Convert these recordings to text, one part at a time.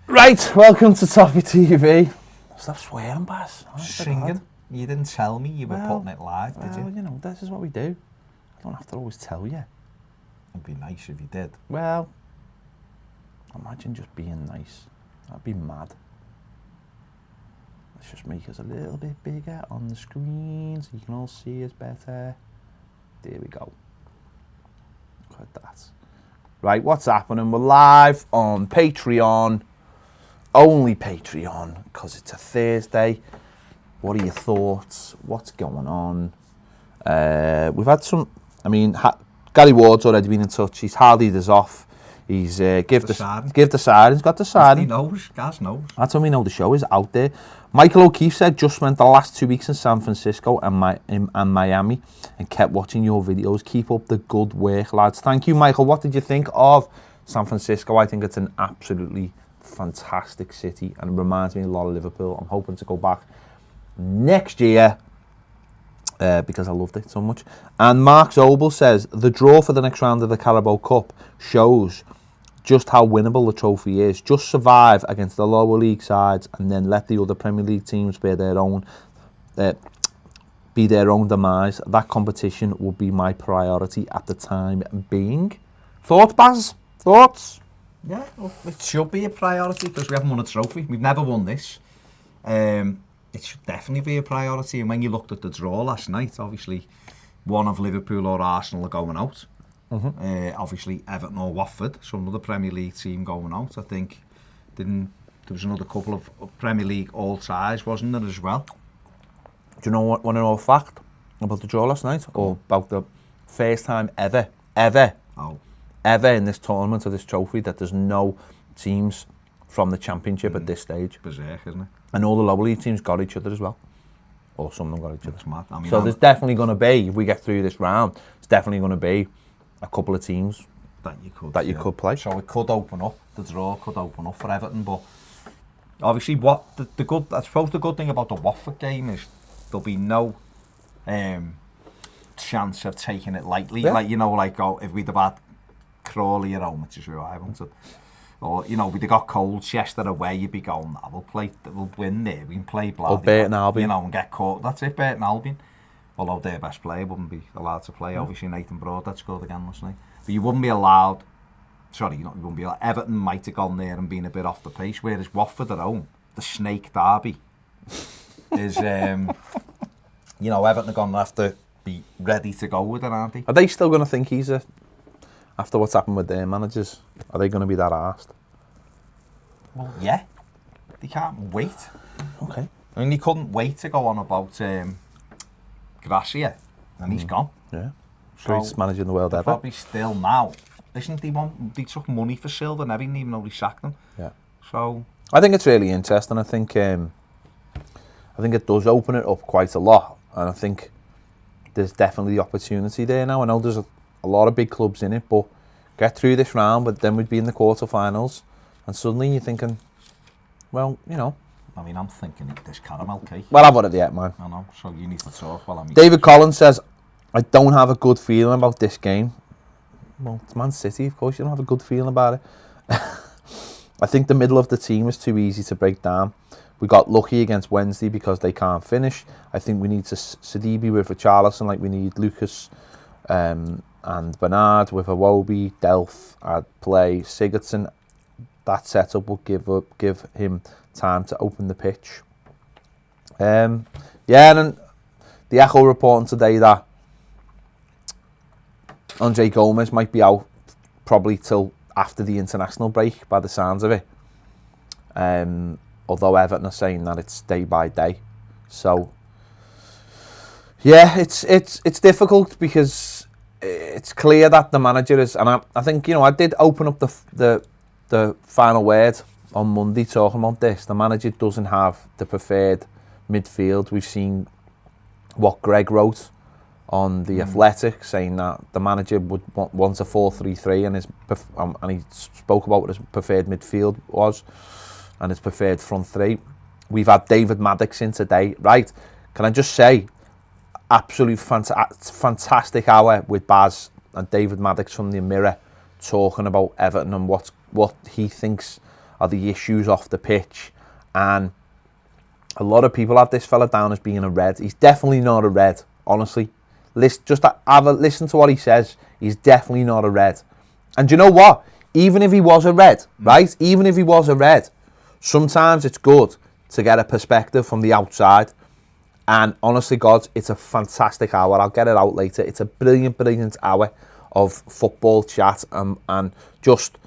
Right, welcome to Toffee TV. Stop swearing, Baz. Singing. You didn't tell me you were putting it live, did you? You know, this is what we do. I don't have to always tell you. It'd be nice if you did. Well, imagine just being nice. That'd be mad. Let's just make us a little bit bigger on the screen so you can all see us better. There we go. Look at that. Right, what's happening? We're live on Patreon. Only Patreon, because it's a Thursday. What are your thoughts? What's going on? We've had some, Gary Ward's already been in touch. He's hardy this off. He's give the side. He's got the side. He knows. Gaz knows. That's how we know the show is out there. Michael O'Keefe said, just spent the last 2 weeks in San Francisco and Miami and kept watching your videos. Keep up the good work, lads. Thank you, Michael. What did you think of San Francisco? I think it's an absolutely fantastic city and it reminds me a lot of Liverpool. I'm hoping to go back next year because I loved it so much. And Mark Zobel says, the draw for the next round of the Carabao Cup shows just how winnable the trophy is. Just survive against the lower league sides and then let the other Premier League teams be their own demise. That competition would be my priority at the time being. Thoughts, Baz? Thoughts? Yeah, well, it should be a priority because we haven't won a trophy. We've never won this. It should definitely be a priority. And when you looked at the draw last night, obviously one of Liverpool or Arsenal are going out. Obviously Everton or Watford, some other Premier League team going out. I think there was another couple of Premier League all-ties, wasn't there, as well? Do you know what? Want to know a fact about the draw last night? Or about the first time ever in this tournament of this trophy that there's no teams from the Championship at this stage. Berserk, isn't it? And all the lower league teams got each other as well. Or some of them got each other. That's mad. So there's definitely going to be, if we get through this round, it's definitely going to be a couple of teams that you could play. So it could open up, the draw could open up for Everton, but obviously I suppose the good thing about the Watford game is there'll be no chance of taking it lightly. Yeah. If we'd have had Crawley at home, which is who I wanted, or we'd have got Colchester away, you'd be going, we'll win there, we can play Or Burton Albion, and get caught. That's it, Burton Albion. Although their best player wouldn't be allowed to play. Obviously Nathan Broadhead scored again last night, but you wouldn't be allowed. You wouldn't be allowed. Everton might have gone there and been a bit off the pace, whereas Watford at home, the Snake Derby, is Everton are going to have to be ready to go with it, aren't they? Are they still going to think he's after what's happened with their managers? Are they going to be that arsed? Well, yeah. They can't wait. Okay. They couldn't wait to go on about Gracia, and he's gone. Yeah. Greatest manager in the world ever. Probably still now. Listen, they took money for Silva and everything, even though they sacked him. Yeah. So I think it's really interesting. I think it does open it up quite a lot, and I think there's definitely the opportunity there now. I know there's a lot of big clubs in it, but get through this round, but then we'd be in the quarterfinals, and suddenly you're thinking, well, I'm thinking this caramel cake. Well, I've got it yet, man. I know, so you need to talk while I'm... David Collins says, I don't have a good feeling about this game. Well, it's Man City, of course, you don't have a good feeling about it. I think the middle of the team is too easy to break down. We got lucky against Wednesday because they can't finish. I think we need to Sidibe with Richarlison like we need Lucas and Bernard with Iwobi, Delph at play, Sigurdsson. That setup will give him time to open the pitch. And then the Echo reporting today that Andre Gomez might be out probably till after the international break by the sounds of it. Although Everton are saying that it's day by day. So yeah, it's difficult because it's clear that the manager is, and I think I did open up the final word on Monday talking about this. The manager doesn't have the preferred midfield. We've seen what Greg wrote on the Athletic, saying that the manager would want a 4-3-3, and he spoke about what his preferred midfield was and his preferred front three. We've had David Maddox in today, right? Can I just say, absolute fantastic hour with Baz and David Maddox from the Mirror talking about Everton and what he thinks are the issues off the pitch. And a lot of people have this fella down as being a red. He's definitely not a red, honestly. Just have a listen to what he says. He's definitely not a red. And do you know what? Even if he was a red, right? Even if he was a red, sometimes it's good to get a perspective from the outside. And honestly, God, it's a fantastic hour. I'll get it out later. It's a brilliant, brilliant hour of football chat and just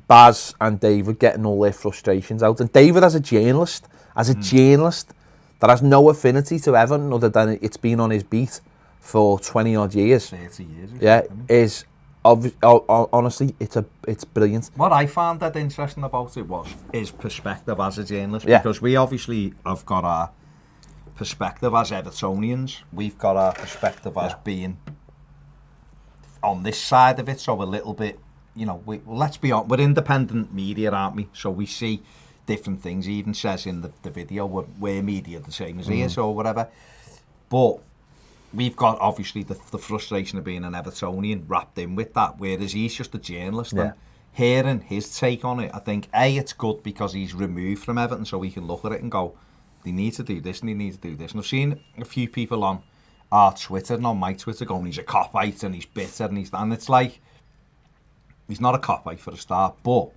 Baz and David getting all their frustrations out. And David, as a journalist that has no affinity to Everton other than it's been on his beat for 20 odd years. 30 years. Yeah, is honestly, it's brilliant. What I found that interesting about it was his perspective as a journalist, Yeah. because we obviously have got our perspective as Evertonians. We've got our perspective as being on this side of it, so a little bit, let's be honest, we're independent media, aren't we? So we see different things. He even says in the video, we're media the same as he is or whatever. But we've got obviously the frustration of being an Evertonian wrapped in with that, whereas he's just a journalist. Yeah. And hearing his take on it, I think, it's good because he's removed from Everton, so we can look at it and go, they need to do this and they need to do this. And I've seen a few people on our Twitter and on my Twitter going, he's a cop-out and he's bitter and it's like, he's not a cop-out for a start, but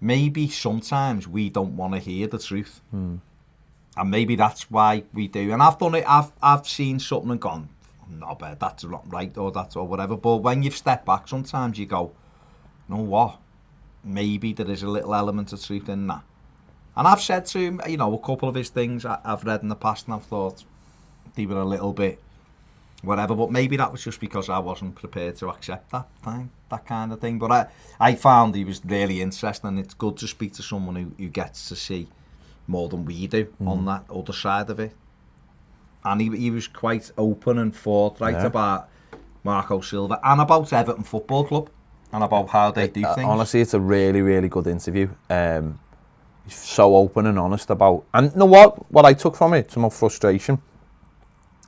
maybe sometimes we don't want to hear the truth. And maybe that's why we do. And I've done it, I've seen something and gone, not bad, that's not right, or that's or whatever. But when you've stepped back, sometimes you go, you know what? Maybe there is a little element of truth in that. And I've said to him, a couple of his things I've read in the past and I've thought they were a little bit whatever, but maybe that was just because I wasn't prepared to accept that kind of thing. But I found he was really interesting, and it's good to speak to someone who gets to see more than we do on that other side of it. And he was quite open and forthright about Marco Silva and about Everton Football Club and about how they do things. Honestly, it's a really, really good interview. He's so open and honest about... And you know what I took from it, some more frustration.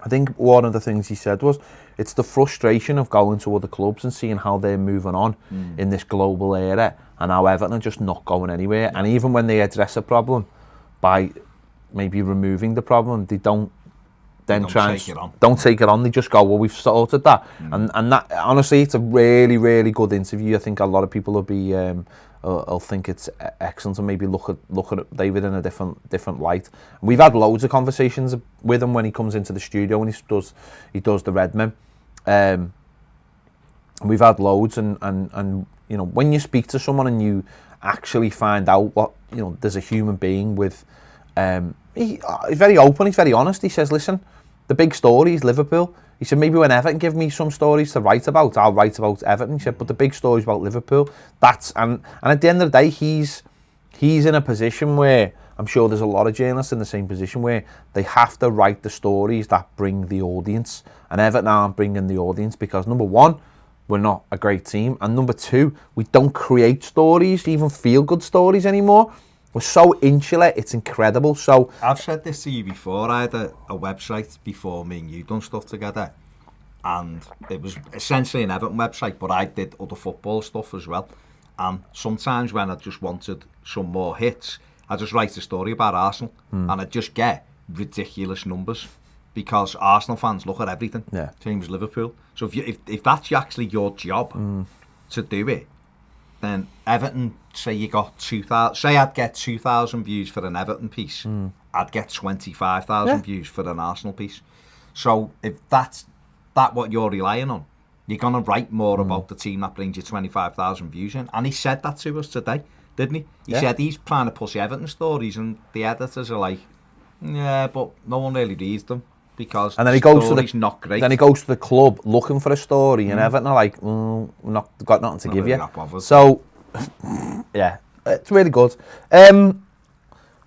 I think one of the things he said was, it's the frustration of going to other clubs and seeing how they're moving on in this global era, and how Everton are just not going anywhere. And even when they address a problem by maybe removing the problem, they don't take it on. They just go, well, we've sorted that. And that, honestly, it's a really, really good interview. I think a lot of people will be will think it's excellent, and maybe look at David in a different light. We've had loads of conversations with him when he comes into the studio and he does the Redmen. We've had loads, and when you speak to someone and you actually find out what there's a human being with. He's very open, he's very honest. He says, listen, the big story is Liverpool. He said, maybe when Everton give me some stories to write about, I'll write about Everton. He said, but the big story is about Liverpool. And at the end of the day, he's in a position where, I'm sure there's a lot of journalists in the same position, where they have to write the stories that bring the audience. And Everton aren't bringing the audience because, number one, we're not a great team. And number two, we don't create stories, even feel-good stories anymore. We're so insular, it's incredible. So I've said this to you before. I had a website before me and you done stuff together, and it was essentially an Everton website, but I did other football stuff as well. And sometimes when I just wanted some more hits, I just write a story about Arsenal, and I just get ridiculous numbers because Arsenal fans look at everything. Same as Liverpool. So if that's actually your job to do it, then Everton, say you got 2,000, say I'd get 2,000 views for an Everton piece, I'd get 25,000 views for an Arsenal piece. So if that's what you're relying on, you're going to write more about the team that brings you 25,000 views in. And he said that to us today, didn't he? He said he's trying to push Everton stories, and the editors are like, yeah, but no one really reads them because and then not great. Then he goes to the club looking for a story, and Everton are like, got nothing to give you. So, yeah, it's really good.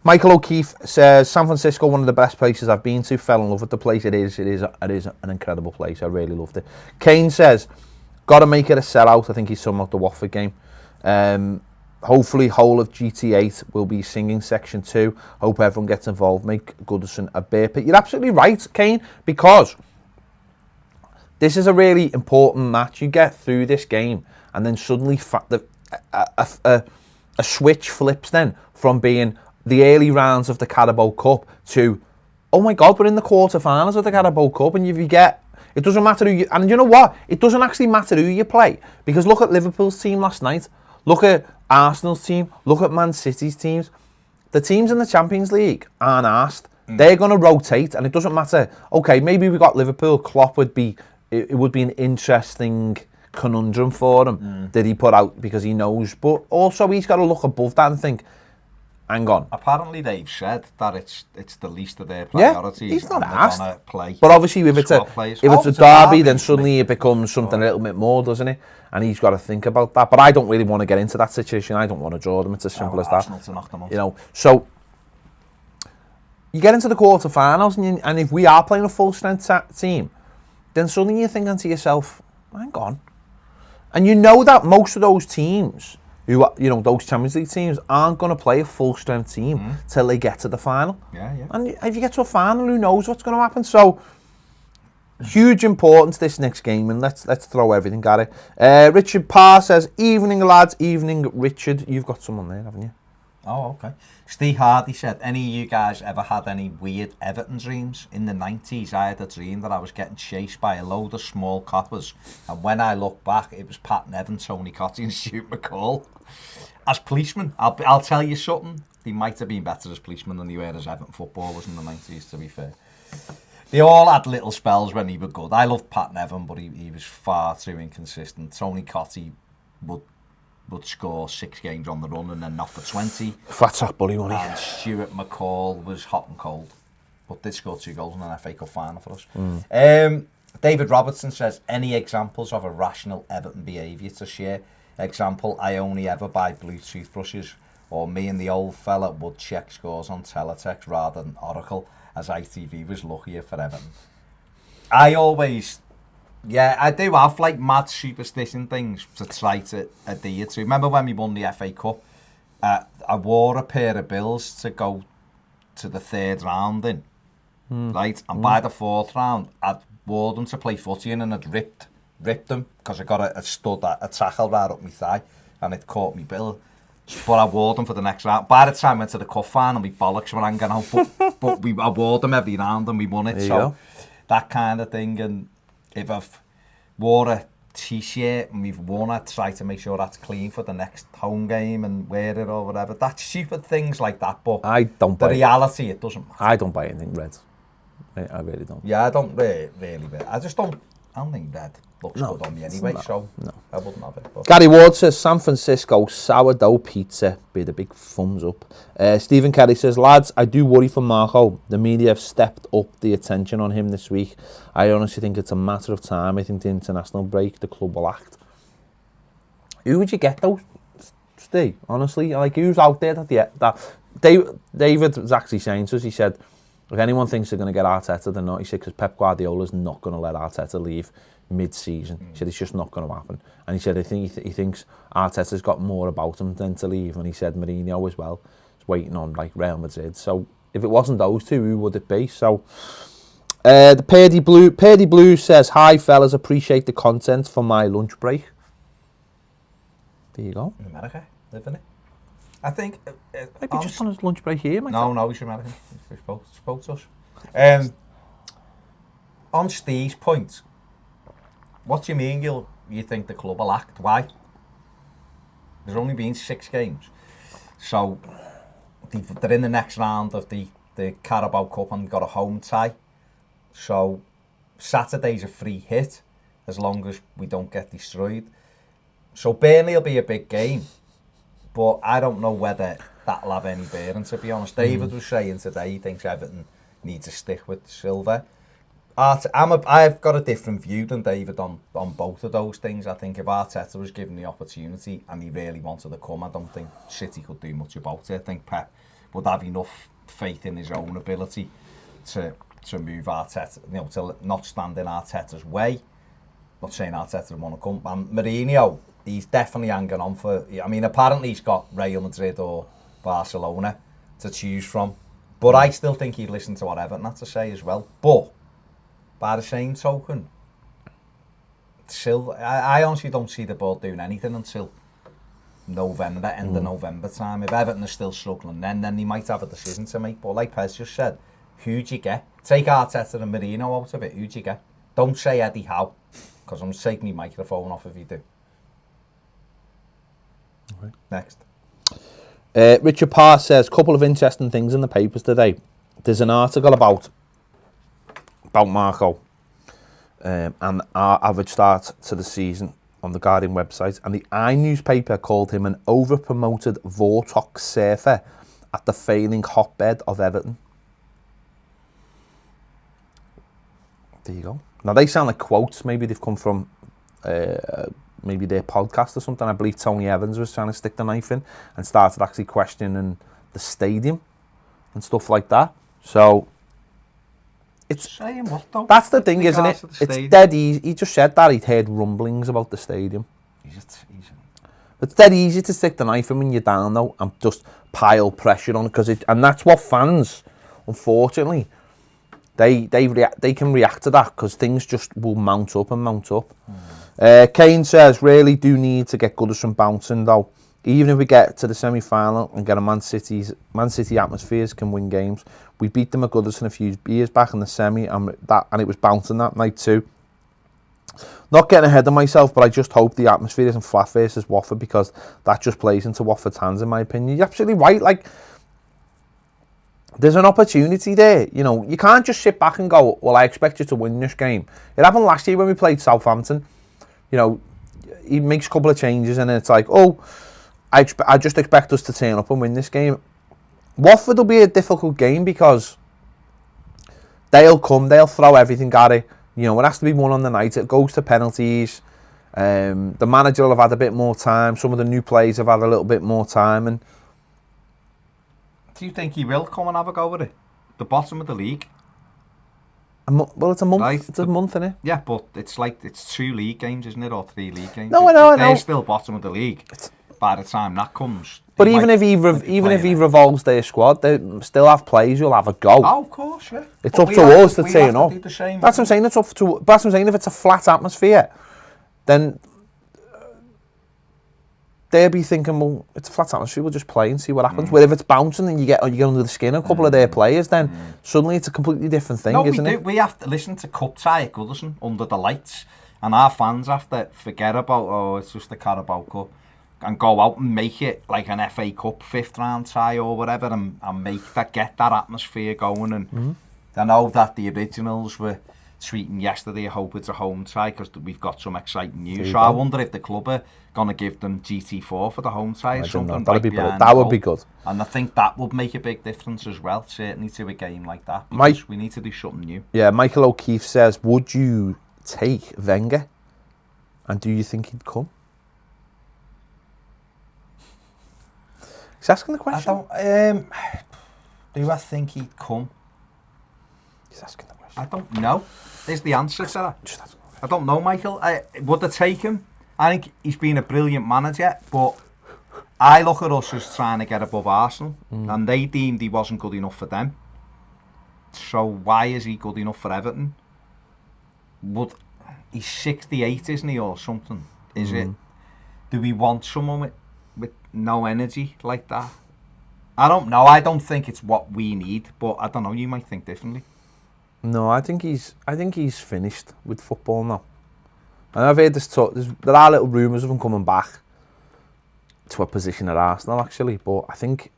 Michael O'Keefe says, San Francisco, one of the best places I've been to. Fell in love with the place. It is an incredible place. I really loved it. Kane says, got to make it a sellout. I think he's talking about the Watford game. Hopefully, whole of GT8 will be singing section 2. Hope everyone gets involved. Make Goodison a beer pit. You're absolutely right, Kane, because this is a really important match. You get through this game, and then suddenly a switch flips then from being the early rounds of the Carabao Cup to, oh my God, we're in the quarterfinals of the Carabao Cup, and if you get, it doesn't matter who you, and you know what? It doesn't actually matter who you play, because look at Liverpool's team last night, look at Arsenal's team, look at Man City's teams. The teams in the Champions League aren't asked. They're going to rotate, and it doesn't matter. Okay, maybe we got Liverpool. Klopp would be, it would be an interesting conundrum for him that he put out because he knows. But also he's got to look above that and think, hang on. Apparently they've said that it's the least of their priorities. Yeah, he's not and asked. They're gonna play. But obviously if it's a derby, then suddenly it becomes something a little bit more, doesn't it? And he's got to think about that. But I don't really want to get into that situation. I don't want to draw them. It's as simple as that. To knock them out. You know, so you get into the quarterfinals, and if we are playing a full-strength team, then suddenly you're thinking to yourself, hang on. And you know that most of those teams, who, you know, those Champions League teams aren't going to play a full-strength team till they get to the final. Yeah. And if you get to a final, who knows what's going to happen? So, huge importance this next game, and let's throw everything at it. Richard Parr says, evening lads, evening Richard. You've got someone there, haven't you? Oh, okay. Steve Hardy said, any of you guys ever had any weird Everton dreams? In the 90s, I had a dream that I was getting chased by a load of small coppers. And when I look back, it was Pat Nevin, Tony Cottee and Stuart McCall. As policemen, I'll tell you something. They might have been better as policemen than they were as Everton footballers in the 90s, to be fair. They all had little spells when he was good. I loved Pat Nevin, but he was far too inconsistent. Tony Cottee would score 6 games on the run and then not for 20. Fat sack bully money. And Stuart McCall was hot and cold, but did score 2 goals in an FA Cup final for us. David Robertson says, any examples of irrational Everton behaviour to share? Example, I only ever buy blue toothbrushes, or me and the old fella would check scores on teletext rather than Oracle, as ITV was luckier for Everton. I always... Yeah, I do have like mad superstition things to try to adhere to. Remember when we won the FA Cup? I wore a pair of bills to go to the 3rd round in, right? And by the 4th round, I'd wore them to play footy in, and I'd ripped them because I got a tackle right up my thigh, and it caught me bill. But I wore them for the next round. By the time I went to the cup final, my bollocks were hanging out, but I wore them every round and we won it. So that kind of thing. And if I've wore a t-shirt and we've won, I try to make sure that's clean for the next home game and wear it or whatever. That's stupid things like that, but I don't buy reality, it doesn't matter. I don't buy anything red. I really don't. Yeah, I don't really. I don't think red looks good on me anyway, so I wouldn't have it. But. Gary Ward says, San Francisco sourdough pizza with a big thumbs up. Stephen Kelly says, lads, I do worry for Marco. The media have stepped up the attention on him this week. I honestly think it's a matter of time. I think the international break, the club will act. Who would you get though, Steve? Honestly, like who's out there that David was actually saying to us, he said, if anyone thinks they're going to get Arteta, they're not. He said, because Pep Guardiola's not going to let Arteta leave mid-season. He said, it's just not going to happen. And he said, I think he thinks Arteta's got more about him than to leave. And he said, Mourinho as well is waiting on like Real Madrid. So if it wasn't those two, who would it be? So the Purdy Blue says, hi fellas, appreciate the content for my lunch break. There you go. In America, living it. I think... Maybe just on his lunch break here, mate. No, he's American. He spoke to us. On Steve's point, what do you mean you think the club will act? Why? There's only been 6 games. So, they're in the next round of the Carabao Cup and got a home tie. So, Saturday's a free hit, as long as we don't get destroyed. So, Burnley will be a big game. But I don't know whether that'll have any bearing, to be honest. David was saying today he thinks Everton needs to stick with Silva. I've got a different view than David on both of those things. I think if Arteta was given the opportunity and he really wanted to come, I don't think City could do much about it. I think Pep would have enough faith in his own ability to move Arteta, to not stand in Arteta's way. Not saying Arteta would want to come. And Mourinho, he's definitely hanging on for... I mean, apparently he's got Real Madrid or Barcelona to choose from. But I still think he'd listen to what Everton had to say as well. But, by the same token, I honestly don't see the board doing anything until November, end of November time. If Everton are still struggling, then they might have a decision to make. But like Pez just said, who do you get? Take Arteta and Marino out of it, who do you get? Don't say Eddie Howe, because I'm taking my microphone off if you do. Okay. Next. Richard Parr says, couple of interesting things in the papers today. There's an article about Marco and our average start to the season on the Guardian website, and the I newspaper called him an over-promoted Vortex surfer at the failing hotbed of Everton. There you go. Now they sound like quotes. Maybe they've come from maybe their podcast or something. I believe Tony Evans was trying to stick the knife in and started actually questioning the stadium and stuff like that. So it's saying what though? That's the thing, isn't it? It's dead easy. He just said that he'd heard rumblings about the stadium. It's dead easy to stick the knife in when you're down though and just pile pressure on it, and that's what fans, unfortunately, they can react to that because things just will mount up and mount up. Kane says, really do need to get Goodison bouncing though. Even if we get to the semi-final and get a Man City atmospheres can win games. We beat them at Goodison a few years back in the semi, and it was bouncing that night too. Not getting ahead of myself, but I just hope the atmosphere isn't flat versus Watford, because that just plays into Watford's hands, in my opinion. You're absolutely right. Like, there's an opportunity there. You know, you can't just sit back and go, well, I expect you to win this game. It happened last year when we played Southampton. You know, he makes a couple of changes and it's like, oh, I just expect us to turn up and win this game. Watford will be a difficult game because they'll throw everything at it. You know, it has to be won on the night. It goes to penalties. The manager will have had a bit more time. Some of the new players have had a little bit more time. And do you think he will come and have a go with it? The bottom of the league. Well, it's a month. Right. It's a month, isn't it? Yeah, but it's 2 league games, isn't it, or 3 league games? No, I know. They're still bottom of the league. By the time that comes. But even if he revolves their squad, they still have players who'll have a go. Oh, of course, yeah. It's up to us to turn up. That's what I'm saying. That's what I'm saying. If it's a flat atmosphere, then they'll be thinking, well, it's a flat atmosphere, we'll just play and see what happens. Where if it's bouncing and you get under the skin of a couple of their players, then suddenly it's a completely different thing, isn't it? We have to listen to cup tie at Goodison under the lights, and our fans have to forget about, oh, it's just the Carabao Cup, and go out and make it like an FA Cup 5th round tie or whatever, and get that atmosphere going. And I know that the originals were tweeting yesterday, I hope it's a home tie because we've got some exciting news. So I wonder if the club are going to give them GT4 for the home tie or something. That would be good. And I think that would make a big difference as well, certainly to a game like that, because we need to do something new. Yeah, Michael O'Keefe says, would you take Wenger? And do you think he'd come? He's asking the question. Do I think he'd come? He's asking the question. I don't know. There's the answer to that. I don't know, Michael. Would I take him? I think he's been a brilliant manager, but I look at us as trying to get above Arsenal, and they deemed he wasn't good enough for them. So why is he good enough for Everton? He's 68, isn't he, or something? Is it? Do we want someone with no energy like that? I don't know. I don't think it's what we need, but I don't know. You might think differently. No, I think he's finished with football now. And I've heard this talk. There are little rumours of him coming back to a position at Arsenal, actually. But I think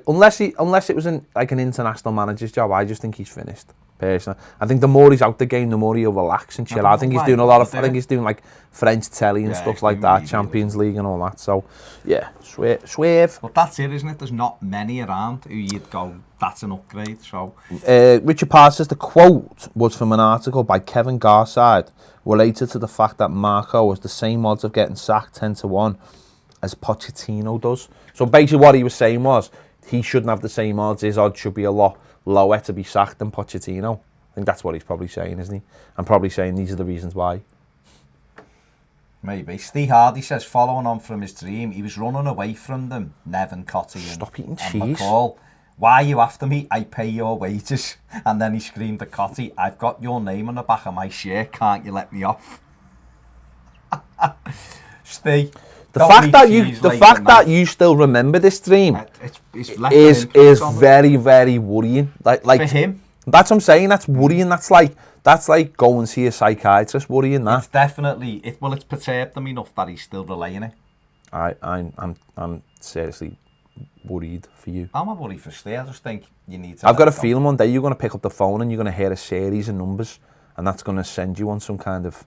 unless it was an international manager's job, I just think he's finished. Personally, I think the more he's out the game, the more he'll relax and chill. I think he's doing a lot of. I think he's doing like French telly and stuff like that, Champions League and all that. So, yeah, swerve. But that's it, isn't it? There's not many around who you'd go, that's an upgrade. So, Richard Parr says the quote was from an article by Kevin Garside related to the fact that Marco has the same odds of getting sacked 10-1 as Pochettino does. So basically, what he was saying was he shouldn't have the same odds. His odds should be a lot lower to be sacked than Pochettino. I think that's what he's probably saying, isn't he? And probably saying these are the reasons why. Maybe. Steve Hardy says, following on from his dream, he was running away from them, Nevin, Cotty Stop eating and cheese. McCall. Why are you after me? I pay your wages. And then he screamed at Cotty, I've got your name on the back of my shirt, can't you let me off? Stay. The fact that you still remember this dream is very, very worrying. Like for him. That's what I'm saying. That's worrying. That's like going to see a psychiatrist. Worrying that. It's definitely it's perturbed him enough that he's still relaying it. I'm seriously worried for you. I'm not worried for Stay. I just think you need to. I've got a feeling one day you're going to pick up the phone and you're going to hear a series of numbers, and that's going to send you on some kind of.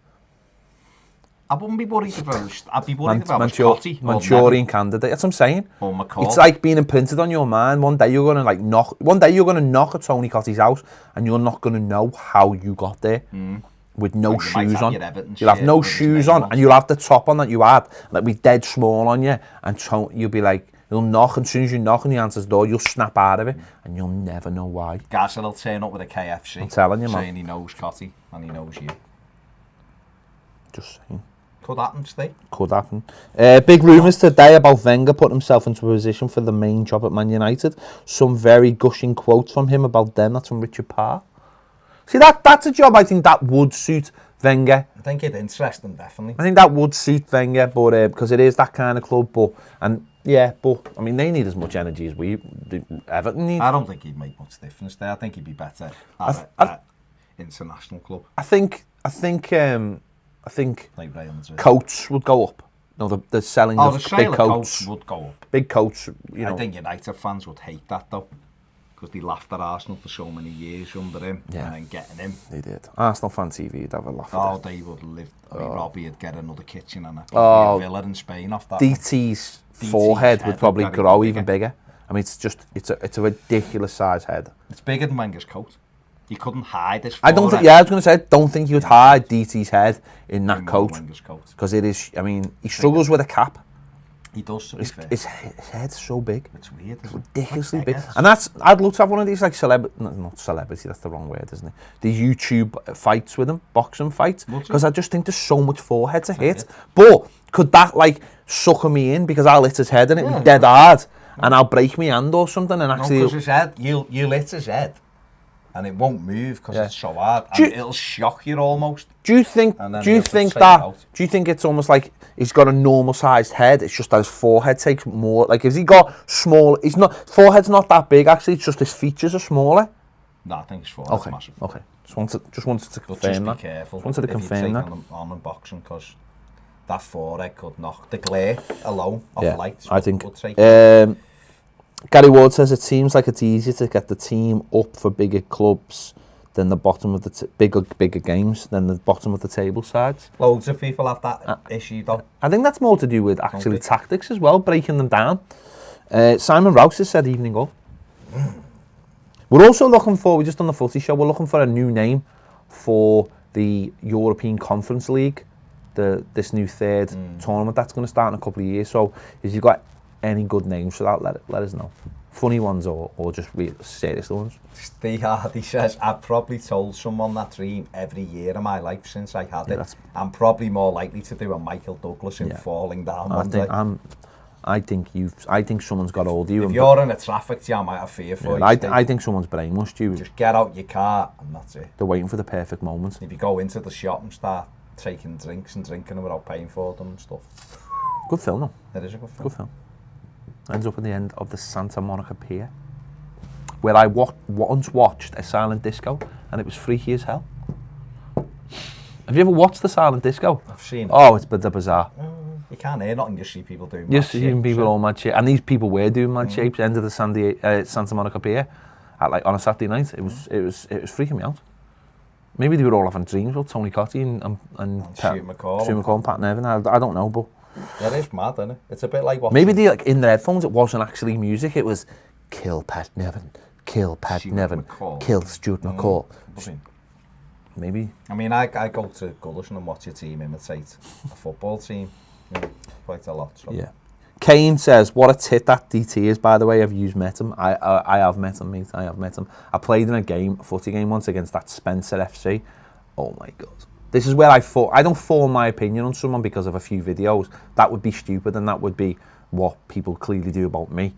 I wouldn't be worried if I'd be worried if I was Cotty. Manchurian candidate. That's what I'm saying. Or McCall. It's like being imprinted on your mind. One day you're going to knock at Tony Cotty's house, and you're not going to know how you got there. With no shoes on. You'll have no shoes on, and you'll have the top on that you had, like be dead small on you, and you'll be like, you'll knock, and as soon as you knock and he answers the door, you'll snap out of it, and you'll never know why. Guys, he'll turn up with a KFC. I'm telling you, man. Saying he knows Cotty, and he knows you. Just saying. Could happen, Steve. Could happen. Big rumours today about Wenger putting himself into a position for the main job at Man United. Some very gushing quotes from him about them. That's from Richard Parr. See, that's a job I think that would suit Wenger. I think it's interesting, definitely. I think that would suit Wenger, but because it is that kind of club. But I mean, they need as much energy as Everton need. I don't think he'd make much difference there. I think he'd be better at international club. I think like coats would go up. No, the selling of big coats would go up. Big coats, you know. I think United fans would hate that though, because they laughed at Arsenal for so many years under him, and then getting him. They did. Arsenal fan TV would have a laugh at it. They would live. Robbie would get another kitchen and a villa in Spain off that. DT's forehead would probably grow even bigger. I mean, it's a ridiculous size head. It's bigger than Wenger's coat. You couldn't hide this. I was going to say, I don't think you would hide DT's head in that coat. Because it is, I mean, he struggles with a cap. He does, to be fair. His head's so big. It's weird. It's ridiculously big. And I'd love to have one of these, like, not celebrity, that's the wrong word, isn't it? The YouTube fights with him, boxing fights. Because I just think there's so much forehead to hit. But could that, like, sucker me in? Because I'll hit his head and it'll be dead hard. And I'll break my hand or something and actually... No, because his head, you'll hit his head. And it won't move because it's so hard, and it'll shock you almost. Do you think it's almost like he's got a normal sized head? It's just that his forehead takes more. Like, has he got small? Forehead's not that big actually. It's just his features are smaller. No, I think his forehead's massive. Okay. Just wanted to confirm that. Just be careful. Wanted to confirm that. On in boxing, because that forehead could knock the glare alone off lights. I think. Gary Ward says it seems like it's easier to get the team up for bigger clubs than the bottom of the bigger games than the bottom of the table sides. Loads of people have that issue though. I think that's more to do with actually tactics as well, breaking them down. Simon Rouse has said evening up. We're also looking for, we just on the footy show, we're looking for a new name for the European Conference League, this new third tournament that's going to start in a couple of years. So if you've got any good names for that, let us know. Funny ones or just real serious ones. Steve Hardy says, I've probably told someone that dream every year of my life since I had it. I'm probably more likely to do a Michael Douglas in falling down one day. I think someone's got hold of you. If you're in a traffic jam, I have fear for you. I think someone's brainwashed you. Just get out your car and that's it. They're waiting for the perfect moment. If you go into the shop and start taking drinks and drinking them without paying for them and stuff. Good film, though. It is a good film. Good film. Ends up at the end of the Santa Monica Pier, where I once watched a silent disco, and it was freaky as hell. Have you ever watched the silent disco? I've seen it. Oh, it's bizarre. You can't hear nothing, you see people doing mad shapes. You see people all mad shapes. And these people were doing mad shapes, end of the Santa Monica Pier, on a Saturday night. It was freaking me out. Maybe they were all having dreams about Tony Cotty and Stuart McCall and Pat Nevin. I don't know, but... Yeah, it's mad, isn't it? It's a bit like watching... Maybe they, like, in their headphones it wasn't actually music, it was kill Pat Nevin, kill Pat Nevin, kill Stuart McCall. Maybe. I mean, I go to Gullish and watch your team imitate a football team, quite a lot. So. Yeah. Kane says, what a tit that DT is, by the way. I've met him. I have met him, mate. I have met him. I played in a footy game once against that Spencer FC. Oh my God. This is where I don't form my opinion on someone because of a few videos. That would be stupid, and that would be what people clearly do about me.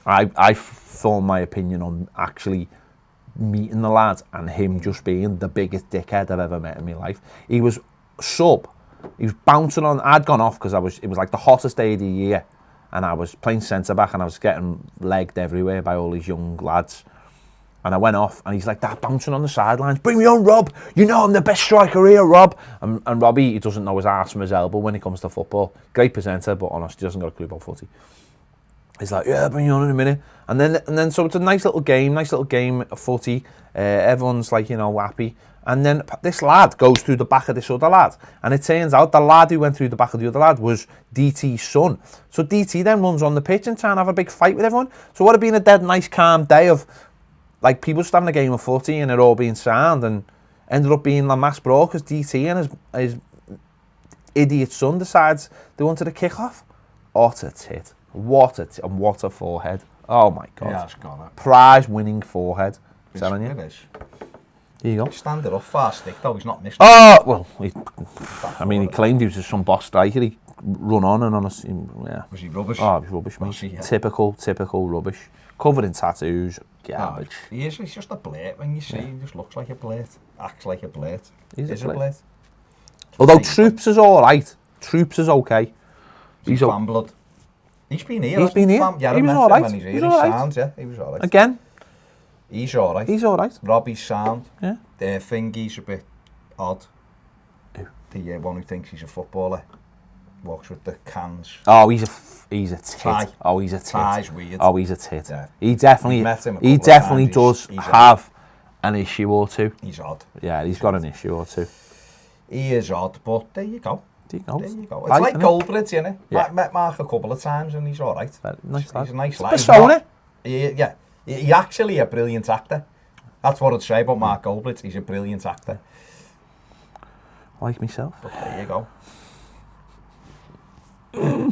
I form my opinion on actually meeting the lad and him just being the biggest dickhead I've ever met in my life. He was sub He was bouncing on. I'd gone off because it was like the hottest day of the year, and I was playing centre back, and I was getting legged everywhere by all these young lads. And I went off, and he's like that, bouncing on the sidelines. Bring me on, Rob. You know I'm the best striker here, Rob. And Robbie, he doesn't know his arse from his elbow when it comes to football. Great presenter, but honestly, doesn't got a clue about footy. He's like, yeah, bring you on in a minute. And then so it's a nice little game of footy. Everyone's like, happy. And then this lad goes through the back of this other lad. And it turns out the lad who went through the back of the other lad was DT's son. So DT then runs on the pitch and trying to have a big fight with everyone. So what had been a dead nice calm day of like people just having a game of footy and it all being sound, and ended up being La Mass Brawl because DT and his idiot son decides they wanted to kick off. What a tit. What a forehead. Oh my God. Yeah, it's got it. Prize winning forehead. I'm telling you. It is. Here you go. Stand it up fast stick though, he's not missed. Oh, well, he claimed he was some boss striker. He run on and on us. Yeah. Was he rubbish? Oh, he was rubbish, mate. Yeah. Typical rubbish. Covered in tattoos. Garbage. No, he's just a blade when you see him. He just looks like a blade. Acts like a blade. He's a blade. Although Troops is alright. Troops is okay. He's fan blood. He's been here. He's been here. Yeah, he was alright. He sounds, yeah. He was alright. Again. He's alright. He's alright. Robbie's sound. Yeah. The Fingy's a bit odd. Who? The one who thinks he's a footballer. Walks with the cans. Oh, he's a tit. Tie. Oh, he's a tit. Tie's weird. Oh, he's a tit. Yeah. He definitely does have an issue or two. He's odd. Yeah, he's got an issue or two. He is odd, but there you go. There you go. It's like Goldbridge, isn't it? Yeah. Met Mark a couple of times and he's alright. Nice lad. He's a nice lad. Persona. Yeah. He's actually a brilliant actor. That's what I'd say about Mark Goldbridge. He's a brilliant actor. Like myself. But there you go.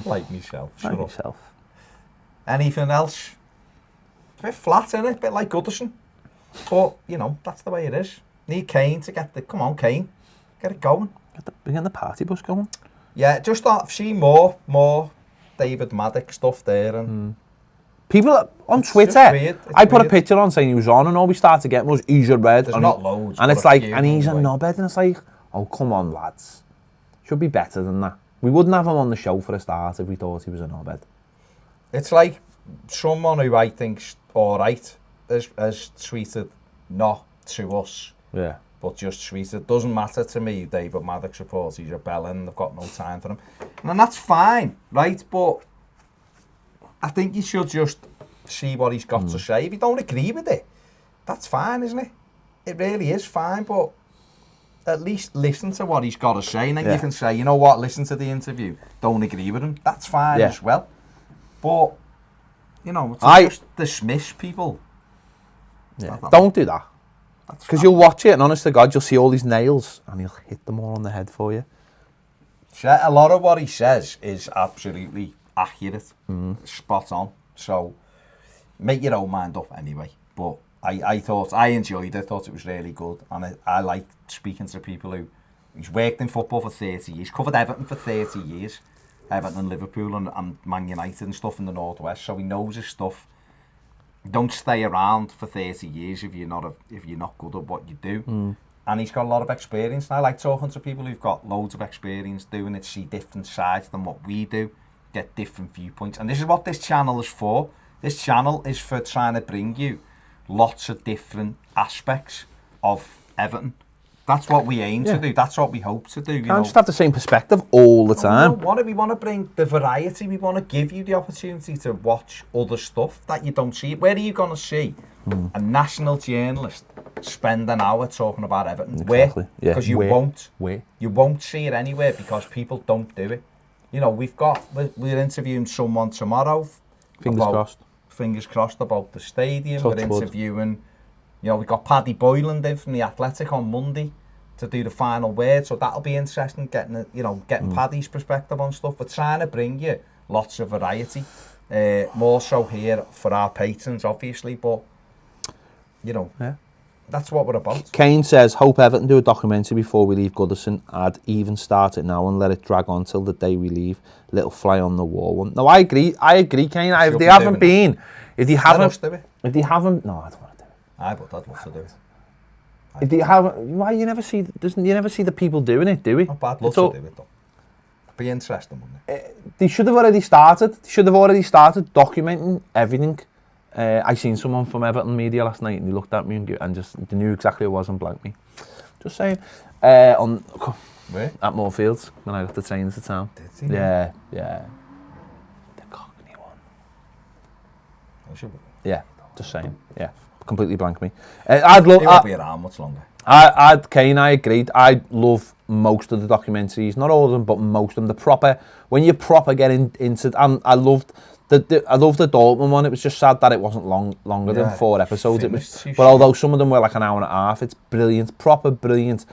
Like myself. Like myself. Anything else? It's a bit flat, isn't it? A bit like Goodison. But, that's the way it is. Need Kane to get the... Come on, Kane. Get it going. Get the party bus going. Yeah, just see more David Maddox stuff there. And people on Twitter, I put a picture on saying he was on, and all we started getting was, he's a red. There's not loads. And it's like, and he's a knobhead, and it's like, oh, come on, lads. Should be better than that. We wouldn't have him on the show for a start if we thought he was a knobhead. It's like someone who I think's alright has tweeted not to us. Yeah. But just tweeted, doesn't matter to me, David Maddox supports, he's rebelling, I've got no time for him. And that's fine, right? But I think you should just see what he's got to say. If you don't agree with it, that's fine, isn't it? It really is fine, but at least listen to what he's got to say, and then you can say, you know what, listen to the interview, don't agree with him, that's fine as well. But, just dismiss people. Yeah, don't do that. Because you'll watch it, and honest to God, you'll see all these nails, and he'll hit them all on the head for you. A lot of what he says is absolutely accurate, spot on. So, make your own mind up anyway. But I enjoyed it, I thought it was really good, and I like speaking to people who's worked in football for 30 years, covered Everton for 30 years, Everton and Liverpool and Man United and stuff in the Northwest, so he knows his stuff. Don't stay around for 30 years if you're not good at what you do. And he's got a lot of experience. And I like talking to people who've got loads of experience doing it, see different sides than what we do, get different viewpoints. And this is what this channel is for. This channel is for trying to bring you lots of different aspects of Everton. That's what we aim to do. That's what we hope to do. You can't just have the same perspective all the time. We want to bring the variety. We want to give you the opportunity to watch other stuff that you don't see. Where are you going to see a national journalist spend an hour talking about Everton? Exactly. Where? Because you won't. Where? You won't see it anywhere because people don't do it. We're interviewing someone tomorrow. Fingers crossed about the stadium. We're interviewing... we've got Paddy Boylan in from the Athletic on Monday to do the final word, so that'll be interesting, getting Paddy's perspective on stuff. We're trying to bring you lots of variety, more so here for our patrons, obviously, but, that's what we're about. Kane says, hope Everton do a documentary before we leave Goodison. I'd even start it now and let it drag on till the day we leave. Little fly on the wall one. No, I agree, Kane. If they haven't, no, I don't want to. I'd love to do it. If you haven't, why you never see the people doing it, do we? I'd love to do it though. be interesting, wouldn't it? They should have already started. They should have already started documenting everything. I seen someone from Everton media last night, and they looked at me and just they knew exactly who it was and blanked me. Just saying. Where? At Moorfields when I got the train to town. Did he? Yeah. The Cockney one. Yeah, just saying. Yeah, completely blanked me. I'd love. He won't be around much longer. Kane, I agreed. I love most of the documentaries, not all of them, but most of them. The proper, when you proper get into, I loved I loved the Dortmund one. It was just sad that it wasn't longer than 4 episodes. It was, but although some of them were like an hour and a half, it's brilliant, proper brilliant.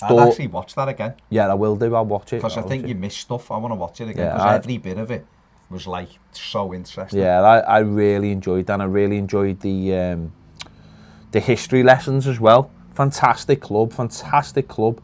I'd actually watch that again. Yeah, I will do. I'll watch it. Because I think you missed stuff. I want to watch it again. Because every bit of it was like so interesting. Yeah, I really enjoyed that. And I really enjoyed the history lessons as well. Fantastic club. Club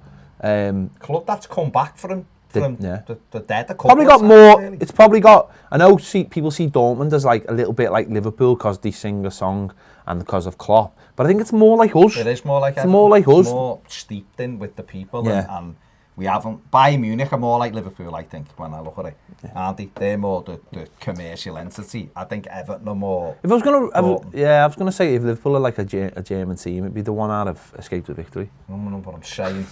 that's come back from the dead. Probably got more. Really. It's probably got. I know. People see Dortmund as like a little bit like Liverpool because they sing a song and because of Klopp. But I think it's more like us. It is more like. It's more like us. It's more steeped in with the people, and we haven't. Bayern Munich are more like Liverpool, I think, when I look at it. Yeah. Aren't they? They're more the commercial entity. I think Everton are more. If I was gonna say if Liverpool are like a German team, it'd be the one out of Escape to Victory. I don't know what I'm saying.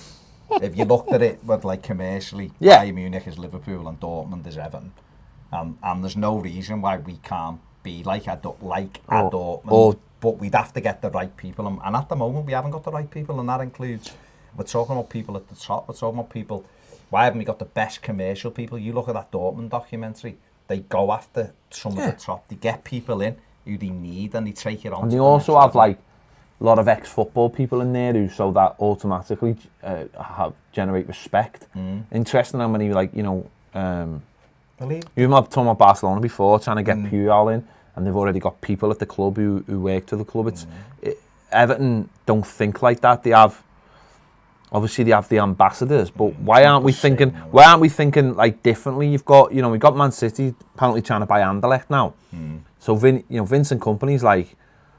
If you looked at it with like commercially, Bayern Munich is Liverpool and Dortmund is Everton, and there's no reason why we can't be like a Dortmund. But we'd have to get the right people, and at the moment we haven't got the right people, and that includes. We're talking about people at the top. We're talking about people. Why haven't we got the best commercial people? You look at that Dortmund documentary. They go after some of the top. They get people in who they need, and they take it on. And they also have like a lot of ex-football people in there who so that automatically generate respect. Interesting how many you were talking about Barcelona before, trying to get Puyol in, and they've already got people at the club who work for the club. Everton don't think like that. They have the ambassadors, but why aren't we thinking like differently? We've got Man City apparently trying to buy Anderlecht now. So Vincent Kompany's like,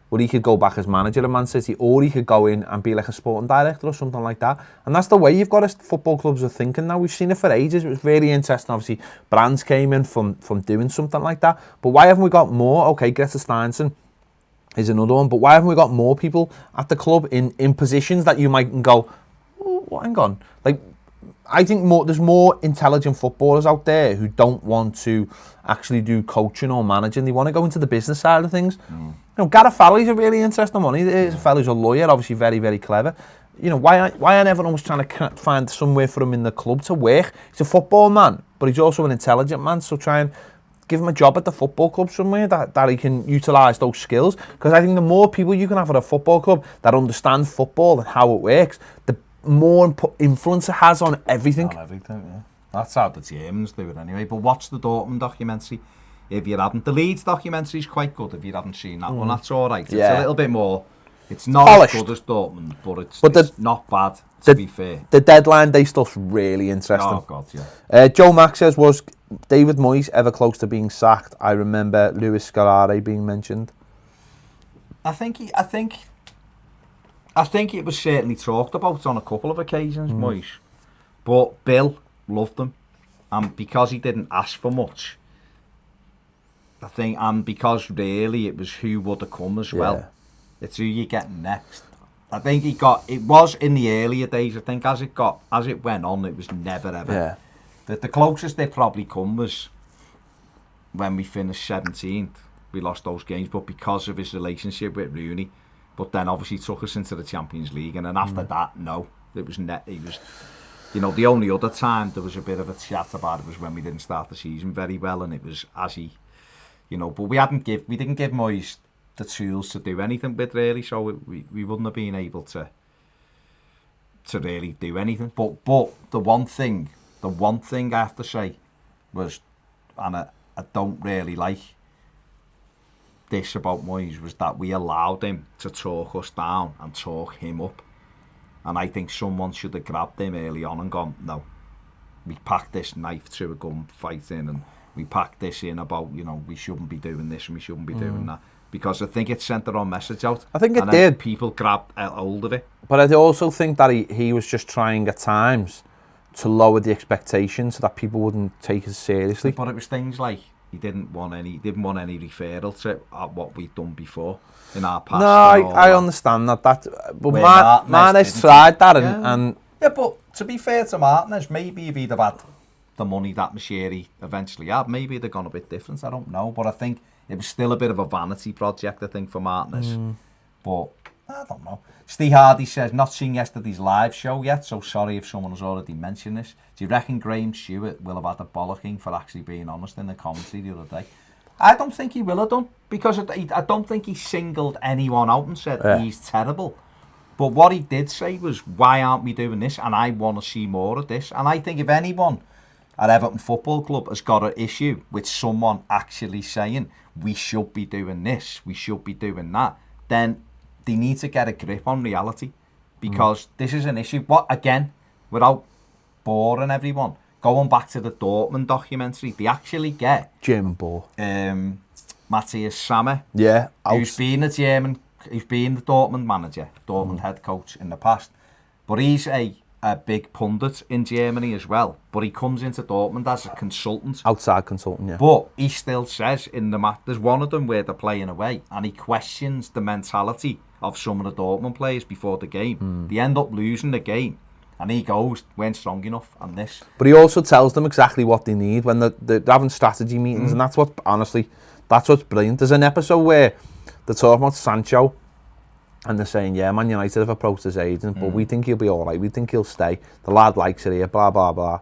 well, he could go back as manager of Man City, or he could go in and be like a sporting director or something like that. And that's the way you've got football clubs are thinking now. We've seen it for ages. It was really interesting. Obviously, brands came in from doing something like that. But why haven't we got more? Okay, Greta Steinson is another one. But why haven't we got more people at the club in positions that you might go, oh, hang on. Like, I think there's more intelligent footballers out there who don't want to actually do coaching or managing. They want to go into the business side of things. Gareth Fowler's a really interesting one. He's a fellow who's a lawyer, obviously very, very clever. Why aren't everyone always trying to find somewhere for him in the club to work? He's a football man, but he's also an intelligent man. So try and give him a job at the football club somewhere that he can utilise those skills. Because I think the more people you can have at a football club that understand football and how it works, the more influence it has on everything. On everything, yeah. That's how the Germans do it anyway. But watch the Dortmund documentary if you haven't. The Leeds documentary is quite good if you haven't seen that one. That's all right. It's a little bit more. It's not polished. As good as Dortmund, but it's not bad, to be fair. The deadline day stuff's really interesting. Oh, God, yeah. Joe Mack says, was David Moyes ever close to being sacked? I remember Luis Scolari being mentioned. I think it was certainly talked about on a couple of occasions, Moyes. But Bill loved him. And because he didn't ask for much, I think, and because really it was who would have come as well. It's who you get next. I think it was in the earlier days. I think as it went on, it was never ever. Yeah. The closest they probably come was when we finished 17th. We lost those games, but because of his relationship with Rooney. But then obviously took us into the Champions League, and then after that, no, it was he was. The only other time there was a bit of a chat about it was when we didn't start the season very well, and it was as he, but we didn't give Moyes the tools to do anything with really, so we wouldn't have been able to really do anything. But the one thing I have to say was, and I don't really like this about Moyes, was that we allowed him to talk us down and talk him up. And I think someone should have grabbed him early on and gone, no, we packed this knife to a gun fight in, and we packed this in about, we shouldn't be doing this and we shouldn't be doing that. Because I think it sent the wrong message out. I think it did. People grabbed hold of it. But I also think that he was just trying at times to lower the expectation so that people wouldn't take it seriously. But it was things like he didn't want any referral to what we'd done before in our past. No, I understand that. But Martinez tried that, and yeah, but to be fair to Martinez, maybe if he'd have had the money that Moshiri eventually had, maybe they'd gone a bit different. I don't know, but I think it was still a bit of a vanity project, I think, for Martinez. But I don't know. Steve Hardy says, not seen yesterday's live show yet, so sorry if someone has already mentioned this. Do you reckon Graham Stewart will have had a bollocking for actually being honest in the commentary the other day? I don't think he will have done, because I don't think he singled anyone out and said he's terrible. But what he did say was, why aren't we doing this? And I want to see more of this. And I think if anyone at Everton Football Club has got an issue with someone actually saying, we should be doing this, we should be doing that, then they need to get a grip on reality, because this is an issue. What, again, without boring everyone, going back to the Dortmund documentary, they actually get German ball. Matthias Sammer, who's been the Dortmund manager, Dortmund head coach in the past, but he's a big pundit in Germany as well. But he comes into Dortmund as a consultant, outside consultant. Yeah, but he still says in the match, there's one of them where they're playing away, and he questions the mentality of some of the Dortmund players before the game. They end up losing the game, and he goes, weren't strong enough, and this. But he also tells them exactly what they need when they're having strategy meetings, and that's what, honestly, that's what's brilliant. There's an episode where they're talking about Sancho, and they're saying, yeah, Man United have approached his agent, but we think he'll be all right, we think he'll stay, the lad likes it here, blah, blah, blah.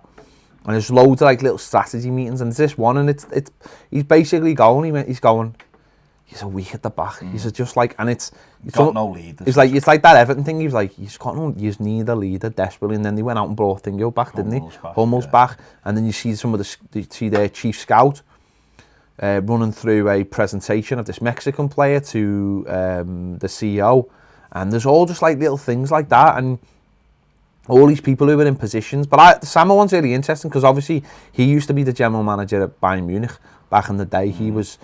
And there's loads of like little strategy meetings, and there's this one, and it's he's basically going, he's going, he's a weak at the back. He's just like, and it's got no lead. It's like that Everton thing. He was like, you just need a leader desperately. And then they went out and brought Thingo back, didn't he? Almost back. And then you see some of their chief scout running through a presentation of this Mexican player to the CEO, and there's all just like little things like that, and all these people who are in positions. But the Sammer one's really interesting, because obviously he used to be the general manager at Bayern Munich. Back in the day, he was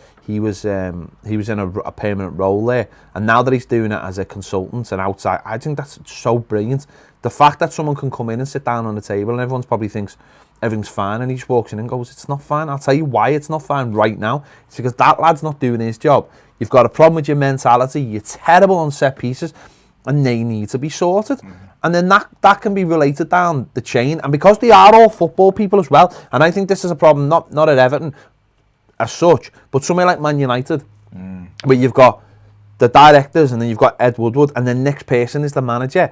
in a permanent role there, and now that he's doing it as a consultant and outside, I think that's so brilliant. The fact that someone can come in and sit down on the table, and everyone's probably thinks everything's fine, and he just walks in and goes, it's not fine. I'll tell you why it's not fine right now. It's because that lad's not doing his job. You've got a problem with your mentality. You're terrible on set pieces, and they need to be sorted. And then that can be related down the chain, and because they are all football people as well, and I think this is a problem not at Everton as such, but somewhere like Man United, where you've got the directors, and then you've got Ed Woodward, and the next person is the manager.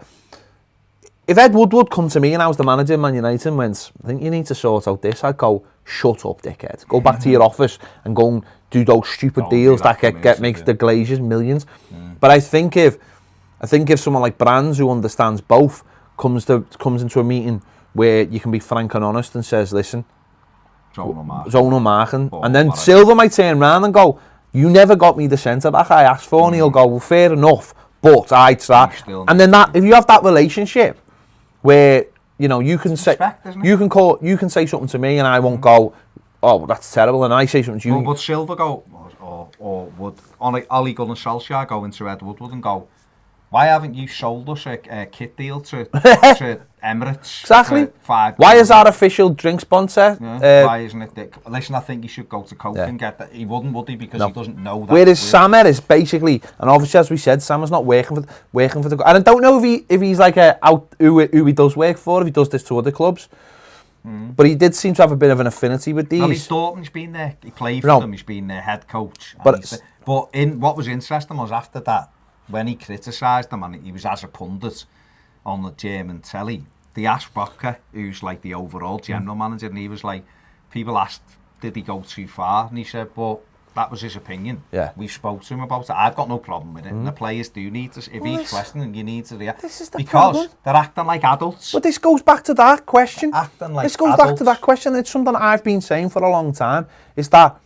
If Ed Woodward come to me and I was the manager of Man United and went, I think you need to sort out this, I'd go, shut up, dickhead. Go back to your office and go and do those stupid deals that makes the Glazers millions. But I think if someone like Brands, who understands both, comes into a meeting where you can be frank and honest and says, listen, zonal marking, and then Silva might turn around and go, you never got me the centre back I asked for, and he'll go, well, fair enough, but I try. And then if you have that relationship where you can say you can say something to me and I won't go, oh, that's terrible, and I say something to you. Well, would Silva go, or would Ole Gunnar Solskjaer go into Ed Woodward and go, why haven't you sold us a kit deal to Emirates? Exactly. Why is our official drink sponsor? Why isn't it? Listen, I think he should go to Coke and get that. He wouldn't, would he? Because he doesn't know that. Whereas Sammer is basically, and obviously as we said, Sammer's not working for the. And I don't know if he's like who he does work for, if he does this to other clubs. But he did seem to have a bit of an affinity with these. No, he's Dortmund's been there. He played for them. He's been their head coach. But what was interesting was after that, when he criticised them, and he was as a pundit on the German telly, they asked Rocker, who's like the overall general manager, and he was like, people asked, did he go too far? And he said, well, that was his opinion. Yeah. We spoke to him about it. I've got no problem with it. And the players do need to, if he's questioning, you need to react. This is the because problem. They're acting like adults. But this goes back to that question. Acting like this goes back to that question. It's something I've been saying for a long time, is that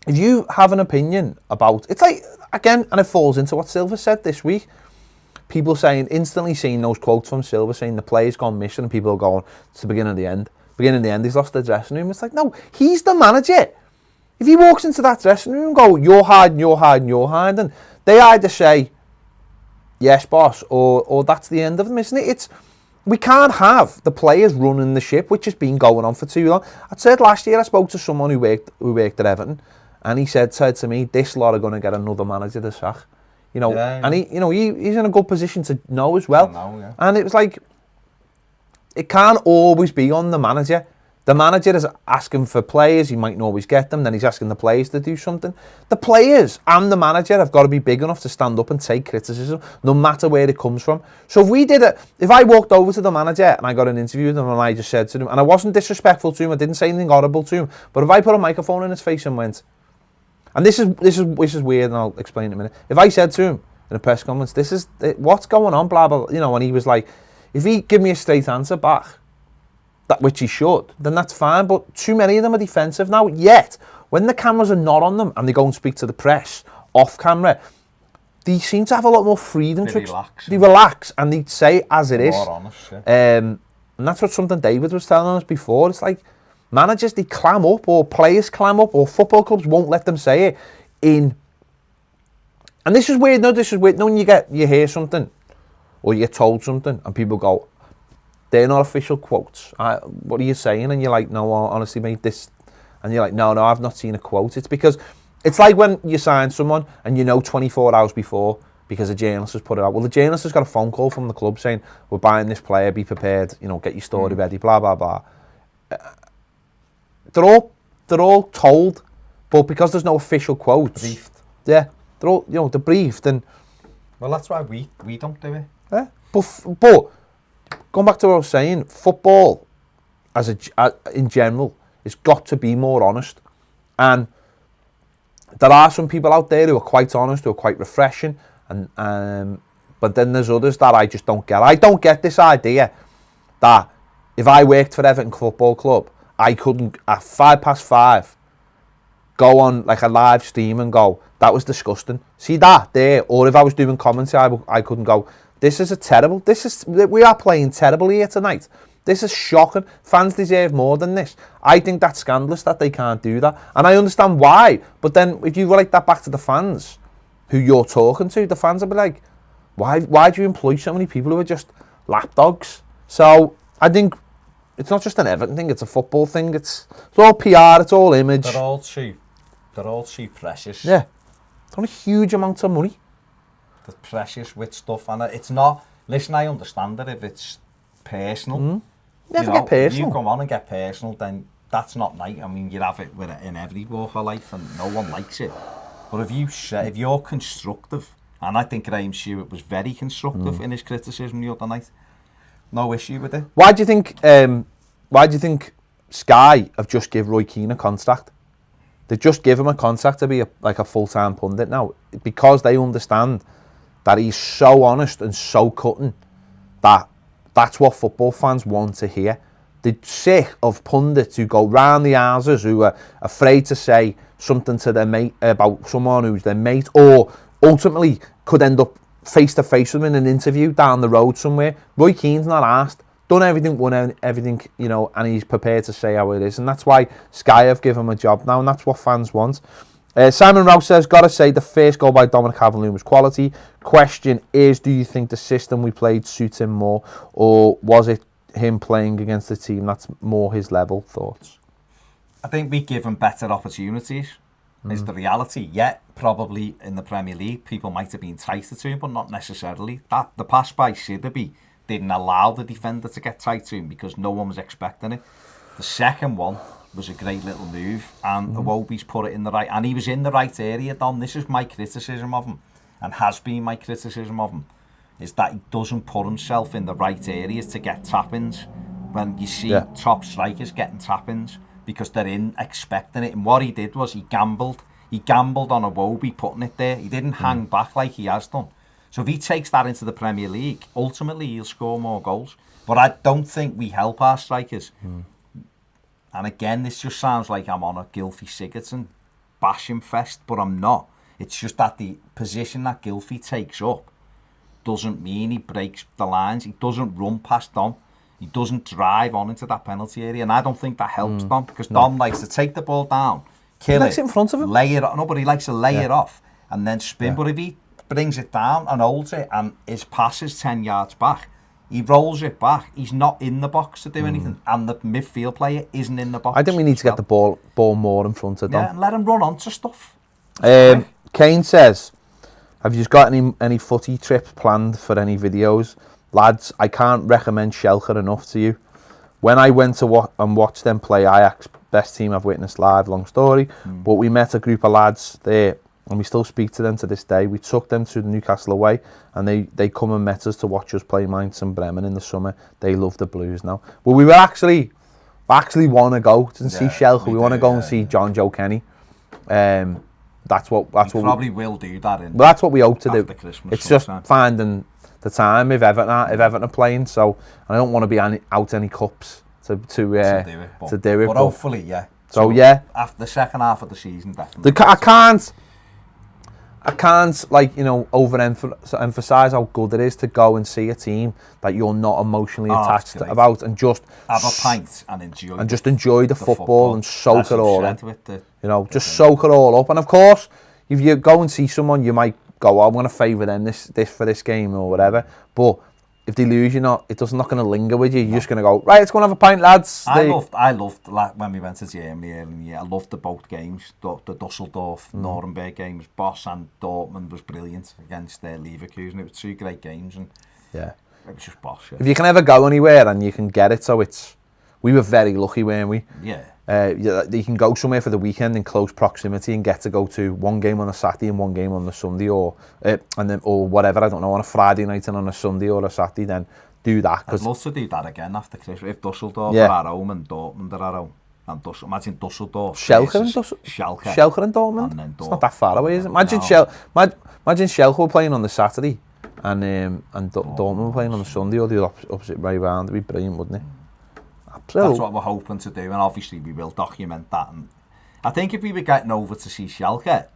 if you have an opinion about, it's like, again, and it falls into what Silva said this week. People instantly seeing those quotes from Silva saying the player's gone missing, and people are going, it's the beginning of the end. Beginning of the end, he's lost the dressing room. It's like, no, he's the manager. If he walks into that dressing room and go, you're hiding, they either say, yes, boss, or that's the end of them, isn't it? we can't have the players running the ship, which has been going on for too long. I said last year, I spoke to someone who worked at Everton, and he said to me, this lot are going to get another manager to sack. You know, and he's in a good position to know as well. And it was like, it can't always be on the manager. The manager is asking for players, he mightn't always get them, then he's asking the players to do something. The players and the manager have got to be big enough to stand up and take criticism, no matter where it comes from. So if I walked over to the manager and I got an interview with him and I just said to him, and I wasn't disrespectful to him, I didn't say anything horrible to him, but if I put a microphone in his face and went, and this is weird, and I'll explain in a minute. If I said to him in a press conference, what's going on, blah, blah, and he was like, if he give me a straight answer back, which he should, then that's fine. But too many of them are defensive now. Yet, when the cameras are not on them and they go and speak to the press off camera, they seem to have a lot more freedom to relax and they say as it is. Honest, yeah. And that's what something David was telling us before. It's like managers, they clam up, or players clam up, or football clubs won't let them say it in. And this is weird. No, this is weird. No, when you hear something or you get told something and people go, they're not official quotes. What are you saying? And you're like, no, honestly, mate, this. And you're like, no, I've not seen a quote. It's because it's like when you sign someone and 24 hours before because a journalist has put it out. Well, the journalist has got a phone call from the club saying, we're buying this player, be prepared, get your story ready, blah, blah, blah. They're all told, but because there's no official quotes. Briefed. Yeah, they're all, they're briefed. And well, that's why we don't do it. Yeah, but going back to what I was saying, football, in general, has got to be more honest. And there are some people out there who are quite honest, who are quite refreshing, and but then there's others that I just don't get. I don't get this idea that if I worked for Everton Football Club, I couldn't, at 5:05, go on like a live stream and go, that was disgusting. See that there? Or if I was doing commentary, I couldn't go, we are playing terrible here tonight. This is shocking. Fans deserve more than this. I think that's scandalous that they can't do that. And I understand why. But then if you relate that back to the fans who you're talking to, the fans will be like, why do you employ so many people who are just lapdogs? So I think it's not just an Everton thing, it's a football thing. It's all PR, it's all image. They're all cheap precious. Yeah. It's not a huge amount of money. They're precious with stuff, and it's not. Listen, I understand it if it's personal. Never get personal. If you come on and get personal, then that's not nice. I mean, you have it in every walk of life, and no one likes it. But if you're constructive, and I think Graham Stewart was very constructive in his criticism the other night, no issue with it. Why do you think Sky have just give Roy Keane a contract? They just give him a contract to be a full-time pundit now, because they understand that he's so honest and so cutting that that's what football fans want to hear. They're sick of pundits who go round the houses, who are afraid to say something to their mate about someone who's their mate, or ultimately could end up face-to-face with them in an interview down the road somewhere. Roy Keane's not asked. Done everything, won everything, and he's prepared to say how it is. And that's why Sky have given him a job now, and that's what fans want. Simon Rouse says, gotta say, the first goal by Dominic Calvert-Lewin was quality. Question is, do you think the system we played suits him more, or was it him playing against a team that's more his level? Thoughts? I think we give him better opportunities, is the reality. Yet, probably in the Premier League, people might have been tighter to him, but not necessarily. The pass by Sidibe didn't allow the defender to get tight to him because no one was expecting it. The second one was a great little move, and Iwobi's put it in the right, and he was in the right area, Dom. This is my criticism of him, and has been my criticism of him, is that he doesn't put himself in the right areas to get tap-ins. When you see top strikers getting tap-ins, because they're in expecting it, and what he did was he gambled on Iwobi putting it there. He didn't hang back like he has done. So if he takes that into the Premier League, ultimately he'll score more goals. But I don't think we help our strikers. And again, this just sounds like I'm on a Gylfi Sigurdsson bashing fest, but I'm not. It's just that the position that Gylfi takes up doesn't mean he breaks the lines. He doesn't run past Dom. He doesn't drive on into that penalty area. And I don't think that helps Dom, because Dom likes to take the ball down, kill it in front of him. Lay it off. No, but he likes to lay it off and then spin. But if he brings it down and holds it and his pass is 10 yards back, He rolls it back. He's not in the box to do anything, and the midfield player isn't in the box. I think we need to get the ball more in front of them. Yeah, and let him run onto stuff. Kane says, have you got any footy trip planned for any videos? Lads, I can't recommend Schalke enough to you. When I went to watch them play Ajax, best team I've witnessed live, long story, but we met a group of lads there, and we still speak to them to this day. We took them to the Newcastle away, and they come and met us to watch us play Mainz and Bremen in the summer. They love the Blues now. Well, we actually want to go to see Schalke. We want to go and see John Joe Kenny. That's what we will do that. Well, that's what we hope to do. Christmas it's just finding the time if Everton are playing. So I don't want to be out any cups to do it. But hopefully, yeah. So after the second half of the season, definitely. I can't overemphasize how good it is to go and see a team that you're not emotionally attached to about, and just have a pint and enjoy the football and soak it all in. Just soak it all up. And of course, if you go and see someone, you might go, I'm going to favour them this for this game or whatever. But if they lose, it's not going to linger with you. You're just going to go, right, let's go and have a pint, lads. I loved when we went to Germany earlier in the year. I loved the both games, the Dusseldorf, Nuremberg games. Boss and Dortmund was brilliant against Leverkusen. It was 2 great games, and it was just Boss. Yeah. If you can ever go anywhere and you can get it, we were very lucky, weren't we? Yeah. You can go somewhere for the weekend in close proximity and get to go to one game on a Saturday and one game on the Sunday, or whatever, I don't know, on a Friday night and on a Sunday or a Saturday, then do that. I'd love to do that again after Christmas. If Dusseldorf are at home and Dortmund are at home. And imagine Dusseldorf. Schalke and Dortmund. And then it's not that far away, is it? Imagine Schalke were playing on the Saturday and Dortmund were playing on the Sunday, or the opposite way round. It'd be brilliant, wouldn't it? That's what we're hoping to do, and obviously we will document that. And I think if we were getting over to see Schalke,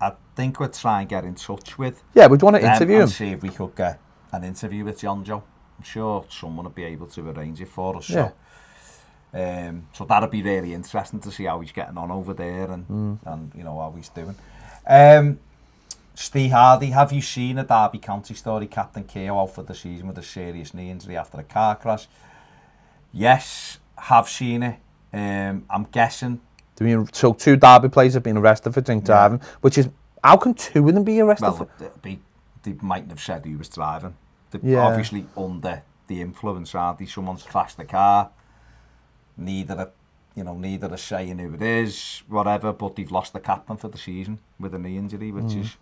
I think we'd try and get in touch with. Yeah, we'd want to interview him. And see if we could get an interview with John Joe. I'm sure someone would be able to arrange it for us. Yeah. So that'd be really interesting to see how he's getting on over there, and how he's doing. Steve Hardy, have you seen a Derby County story? Captain Keogh out for the season with a serious knee injury after a car crash. Yes, have seen it. I'm guessing. So 2 Derby players have been arrested for drink driving, which is, how can 2 of them be arrested? Well, they mightn't have said who was driving. They're obviously under the influence, aren't they? Someone's crashed the car. Neither are saying who it is, whatever. But they've lost the captain for the season with a knee injury, which is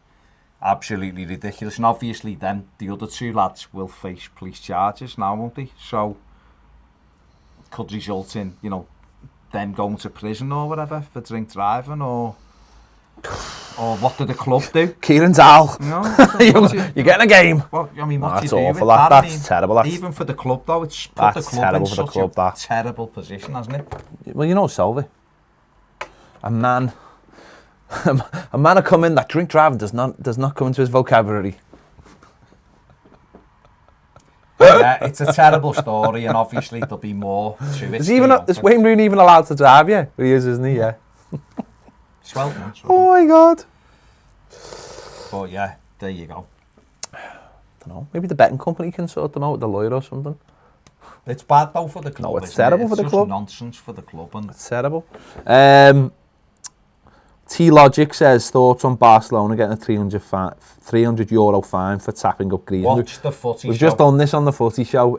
absolutely ridiculous. And obviously, then the other 2 lads will face police charges now, won't they? So could result in, them going to prison or whatever for drink driving, or what did the club do? Kieran's out. You're getting a game. Well, I mean, what do you do awful. with that? That's terrible. Even for the club, though, it's put the club in such a terrible position, hasn't it? Well, Selvey, a man will come in that drink driving does not come into his vocabulary. Yeah, it's a terrible story, and obviously there'll be more to it. Is Wayne Rooney even allowed to drive? Yeah, he is, isn't he? Yeah. 12 months. Oh my God. But yeah, there you go. I don't know. Maybe the betting company can sort them out with a lawyer or something. It's bad though for the club. No, it's terrible for the club. It's nonsense for the club. And it's terrible. T-Logic says, thoughts on Barcelona getting a €300 fine for tapping up Greece. Watch the footy We've just done this on the footy show.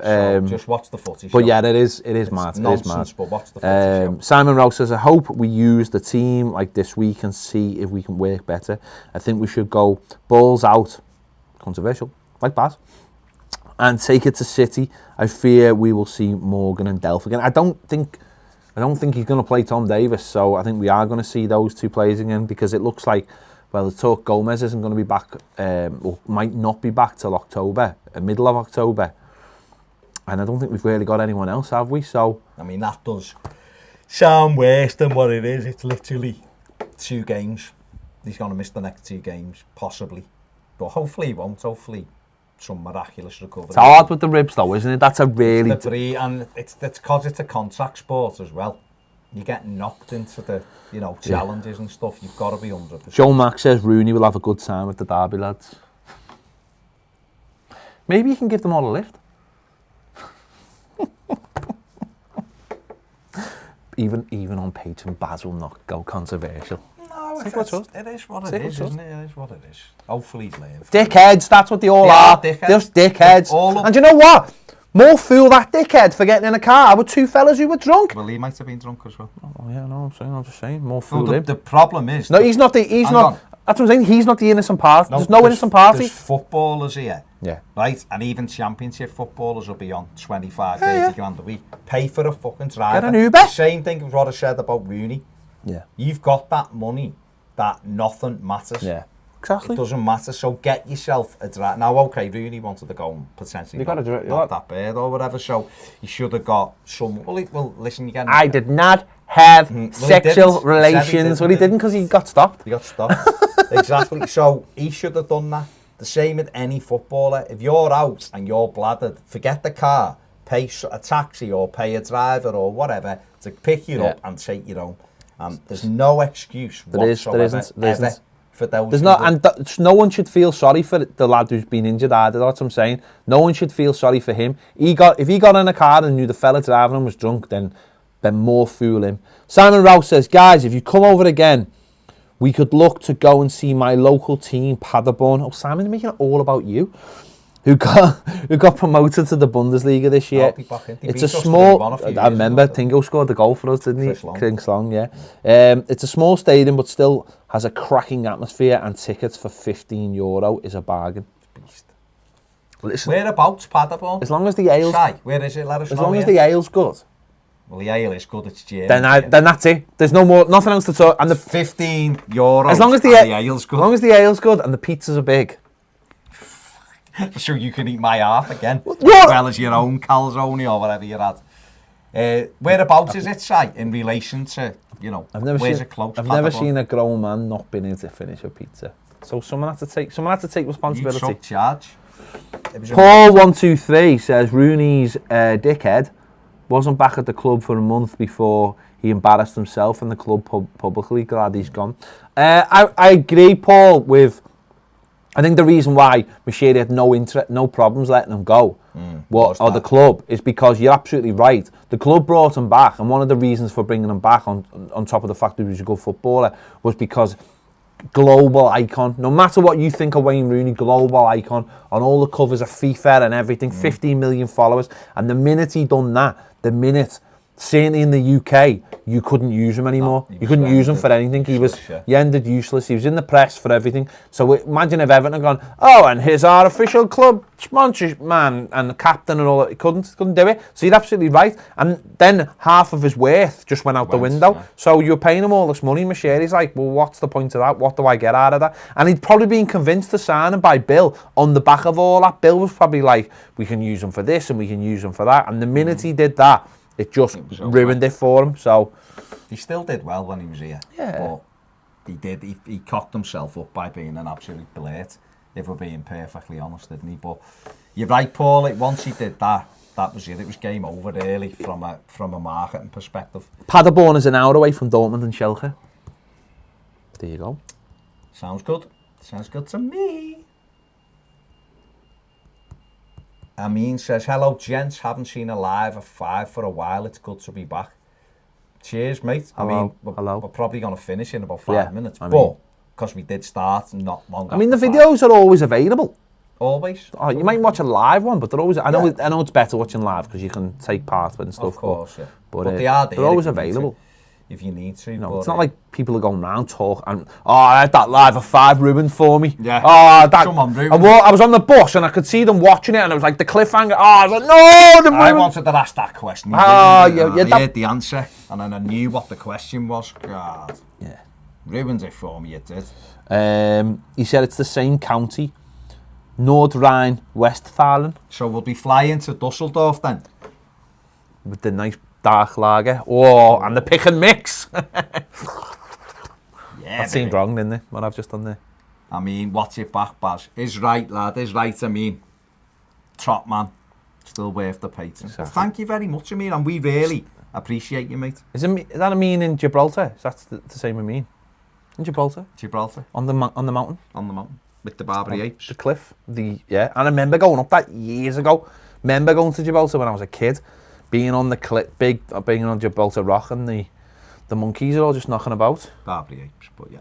Just watch the footy show. But yeah, it is mad. Nonsense, but watch the footy show. Simon Rowe says, I hope we use the team like this week and see if we can work better. I think we should go balls out, controversial, like Baz, and take it to City. I fear we will see Morgan and Delph again. I don't think he's going to play Tom Davis, so I think we are going to see those 2 players again, because it looks like, well, the talk Gomez isn't going to be back, or might not be back till October, middle of October. And I don't think we've really got anyone else, have we? So I mean, that does sound worse than what it is. It's literally 2 games. He's going to miss the next 2 games, possibly. But hopefully he won't. Hopefully some miraculous recovery. It's hard with the ribs though, isn't it? That's a really... It's and it's because it's a contact sport as well. You get knocked into the, challenges and stuff. You've got to be 100%. Joe Mack says Rooney will have a good time with the Derby lads. Maybe you can give them all a lift. Even on Patreon, Baz will not go controversial. No, It is what it is, is. isn't it? It is what it is. Hopefully he's learned. Dickheads, that's what they all They are. are dickheads. Just dickheads. And you know what? More fool that dickhead for getting in a car with two fellas who were drunk. Well, he might have been drunk as well. Oh yeah, no, I'm just saying, more fool him. The problem is... No, he's not. He's not. That's what I'm saying. He's not the innocent party. There's no innocent party. There's footballers here. Yeah. Right? And even championship footballers will be on 25, 30 grand a week. Pay for a fucking driver. Get an Uber. The same thing with what I said about Rooney. Yeah. You've got that money that nothing matters. Yeah. Exactly. It doesn't matter. So get yourself a driver. Now, okay, Rooney wanted to go and potentially not that bad or whatever. So he should have got some... Well, listen, you get... I did not have sexual relations. Well, he didn't because he got stopped. He got stopped. Exactly. So he should have done that. The same with any footballer. If you're out and you're bladdered, forget the car, pay a taxi or pay a driver or whatever to pick you up and take you home. There's no excuse whatsoever for those. There's not, and no one should feel sorry for the lad who's been injured either. That's what I'm saying. No one should feel sorry for him. If he got in a car and knew the fella driving him was drunk, then more fool him. Simon Rouse says, guys, if you come over again, we could look to go and see my local team, Paderborn. Oh, Simon's making it all about you. Who got promoted to the Bundesliga this year. It's a small... I remember Tingo scored the goal for us, didn't he? King's Long, yeah. It's a small stadium, but still has a cracking atmosphere, and tickets for €15 is a bargain. Beast. Listen, whereabouts, Paderborn? As long as the ale's... Where is it? Let us know. As long as the ale's good. Well, the ale is good, it's German. Then that's it. There's nothing else to talk. And the €15. As long as the ale's good. As long as the ale's good and the pizzas are big. So you can eat my half again, as well as your own calzone or whatever you had. Whereabouts is it, Si, in relation to, where's it close? I've never seen a grown man not been able to finish a pizza. So someone had to take responsibility. You took charge. Paul123 says Rooney's dickhead wasn't back at the club for a month before he embarrassed himself in the club publicly. Glad he's gone. I agree, Paul, with... I think the reason why Machete had no problems letting him go, or the club, is because you're absolutely right. The club brought him back, and one of the reasons for bringing him back, on top of the fact that he was a good footballer, was because global icon. No matter what you think of Wayne Rooney, global icon on all the covers of FIFA and everything, 15 million followers. And the minute he done that, certainly in the UK, you couldn't use him anymore. You couldn't use him for anything. He ended useless. He was in the press for everything. So imagine if Everton had gone, oh, and here's our official club sponsor man and the captain and all that. He couldn't do it. So you're absolutely right. And then half of his worth just went out the window. Yeah. So you're paying him all this money. Machete's like, well, what's the point of that? What do I get out of that? And he'd probably been convinced to sign him by Bill on the back of all that. Bill was probably like, we can use him for this and we can use him for that. And the minute he did that, it just ruined it for him. So he still did well when he was here. Yeah. But he cocked himself up by being an absolute blurt, if we're being perfectly honest, didn't he? But you're right, Paul, once he did that was it. It was game over early from a marketing perspective. Paderborn is an hour away from Dortmund and Schalke. There you go. Sounds good. Sounds good to me. Amin says, hello gents, haven't seen a live at 5 for a while, it's good to be back. Cheers, mate. Hello. We're probably going to finish in about 5 minutes, but because we did start not long the videos are always available. Always? Oh, you might watch a live one, but they're always... I know it's better watching live because you can take part and stuff. Of course, yeah. But they are there. They're always available. If you need to. It's not like people are going around talking and, I had that live at 5 ruined for me. Yeah. Come on, Ruben. I was on the bus and I could see them watching it and it was like the cliffhanger. I was like, no! I wanted to ask that question. I heard the answer and then I knew what the question was. God. Yeah. Ruined it for me, it did. He said it's the same county. Nordrhein-Westfalen. So we'll be flying to Dusseldorf then? With the nice dark lager. Oh, and the pick and mix. Yeah, that seemed wrong, didn't it? What I've just done there. Watch it back, Baz. Is right, lad. Is right. Top man. Still worth the patent. Exactly. Well, thank you very much, and we really appreciate you, mate. Is that in Gibraltar? Is that the same in Gibraltar? Gibraltar. On the mountain? On the mountain. With the Barbary Apes. The cliff. And I remember going up that years ago. Remember going to Gibraltar when I was a kid. being on the being on Gibraltar Rock and the monkeys are all just knocking about. Barbary apes, but yeah.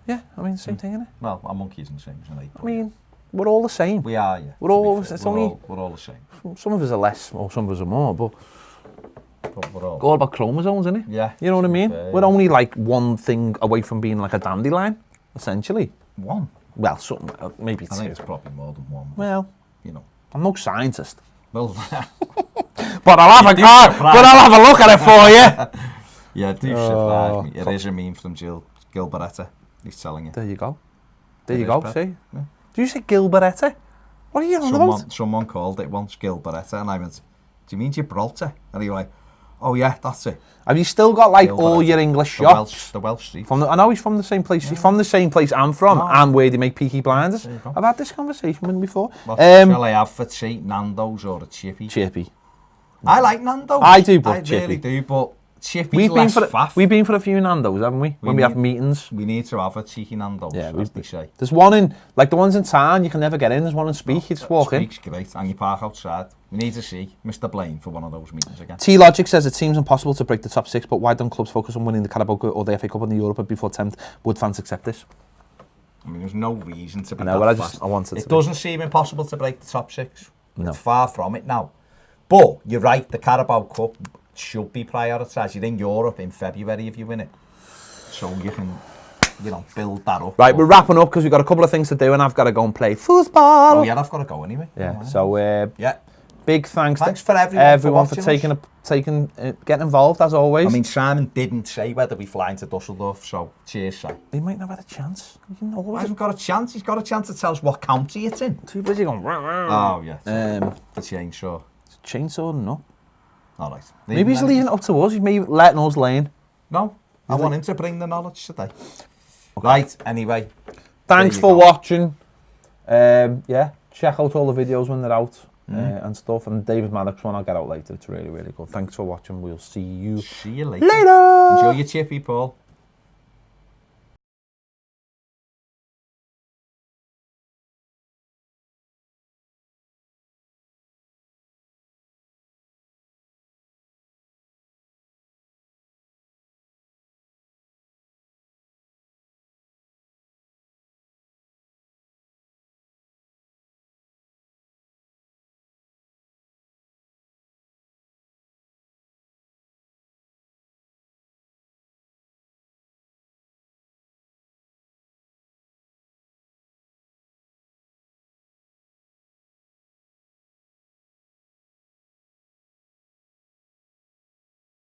Yeah, I mean, same thing, isn't it? Well, our monkeys are the same as an ape. I mean, we're all the same. We are, yeah. We're all the same. Some of us are less, or some of us are more, but We're all. all about chromosomes, isn't it? Yeah. You know what I mean? Fair, We're only like one thing away from being like a dandelion, essentially. One? Well, maybe two. I think it's probably more than one. Well, you know. I'm no scientist. Well, but I'll have a look at it for you. Yeah, do surprise me. It is a meme from Gilberetta. He's telling you. There you go. See? Yeah. Do you say Gilberetta? What are you on about? Someone called it once Gilberetta, and I went, "Do you mean Gibraltar?" And he went, "Oh yeah, that's it." Have you still got like Gilberetta. all your English shops? The Welsh street. I know he's from the same place. Yeah. He's from the same place I'm from, and where they make Peaky Blinders. I've had this conversation with him before. What shall I have for tea? Nando's or a chippy? Chippy. I like Nando's. I do, but I chippy. really do, but chippy's less faff. We've been for a few Nando's, haven't we? When we have meetings. We need to have a cheeky Nando's, as they say. There's one in, like the ones in town, you can never get in. There's one in Speak, you just walk in. Speak's great, and you park outside. We need to see Mr. Blaine for one of those meetings again. T-Logic says it seems impossible to break the top 6, but why don't clubs focus on winning the Carabao Cup or the FA Cup and the Europa before 10th? Would fans accept this? I mean, there's no reason to be I wanted it doesn't seem impossible to break the top 6. No. It's far from it now. But you're right, the Carabao Cup should be prioritised. You're in Europe in February if you win it. So you can, build that up. Right, we're wrapping up because we've got a couple of things to do and I've got to go and play football. Oh yeah, I've got to go anyway. Yeah, so big thanks to for everyone for getting involved as always. I mean, Simon didn't say whether we're flying to Dusseldorf, so cheers, Si. He might not have had a chance. He hasn't got a chance. He's got a chance to tell us what county it's in. Too busy going. Oh yeah. The chainsaw. Chainsaw, no. All right. Maybe he's leaving it up to us. He's maybe letting us lane. No, I want him to bring the knowledge today. Okay. Right, anyway. Thanks for watching. Check out all the videos when they're out and stuff. And David Maddox one I'll get out later. It's really, really good. Thanks for watching. We'll see you later. Later. Enjoy your chippy, Paul.